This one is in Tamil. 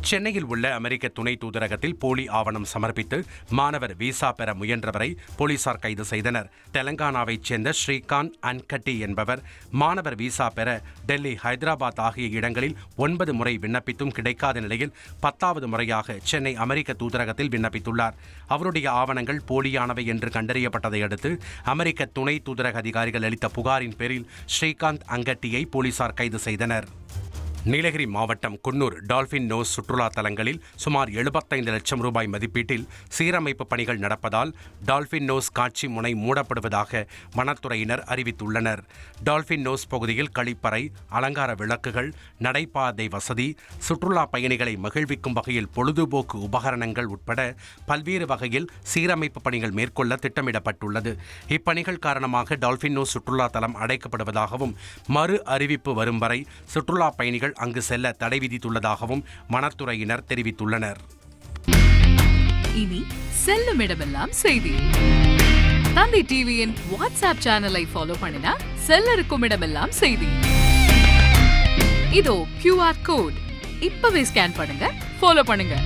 சென்னையில் உள்ள அமெரிக்க துணை தூதரகத்தில் போலி ஆவணம் சமர்ப்பித்து மாணவர் விசா பெற முயன்றவரை போலீசார் கைது செய்தனர். தெலங்கானாவைச் சேர்ந்த ஸ்ரீகாந்த் அன்கட்டி என்பவர் மாணவர் விசா பெற டெல்லி, ஹைதராபாத் ஆகிய இடங்களில் 9 முறை விண்ணப்பித்தும் கிடைக்காத நிலையில் 10வது முறையாக சென்னை அமெரிக்க தூதரகத்தில் விண்ணப்பித்துள்ளார். அவருடைய ஆவணங்கள் போலியானவை என்று கண்டறியப்பட்டதை அடுத்து அமெரிக்க துணை தூதரக அதிகாரிகள் அளித்த புகாரின் பேரில் ஸ்ரீகாந்த் அங்கட்டியை போலீசார் கைது செய்தனர். நீலகிரி மாவட்டம் குன்னூர் டால்பின் நோஸ் சுற்றுலா தலங்களில் சுமார் 75 லட்சம் ரூபாய் மதிப்பீட்டில் சீரமைப்பு பணிகள் நடப்பதால் டால்பின் நோஸ் காட்சி முனை மூடப்படுவதாக வனத்துறையினர் அறிவித்துள்ளனர். டால்பின் நோஸ் பகுதியில் கழிப்பறை, அலங்கார விளக்குகள், நடைபாதை வசதி, சுற்றுலா பயணிகளை மகிழ்விக்கும் வகையில் பொழுதுபோக்கு உபகரணங்கள் உட்பட பல்வேறு வகையில் சீரமைப்பு பணிகள் மேற்கொள்ள திட்டமிடப்பட்டுள்ளது. இப்பணிகள் காரணமாக டால்பின் நோஸ் சுற்றுலா தலம் அடைக்கப்படுவதாகவும் மறு அறிவிப்பு வரும் வரை சுற்றுலா பயணிகள் அங்கு செல்ல தடை விதித்துள்ளதாகவும் வனத்துறையினர் தெரிவித்துள்ளனர். இனி செல்லும் இடமெல்லாம் செய்தி. தந்தி டிவியின் வாட்ஸ்அப் சேனலை ஃபாலோ பண்ணினா செல்ல இருக்கும் இடமெல்லாம் செய்தி. இதோ QR கோட் இப்பவே ஸ்கேன் பண்ணுங்க, ஃபாலோ பண்ணுங்க.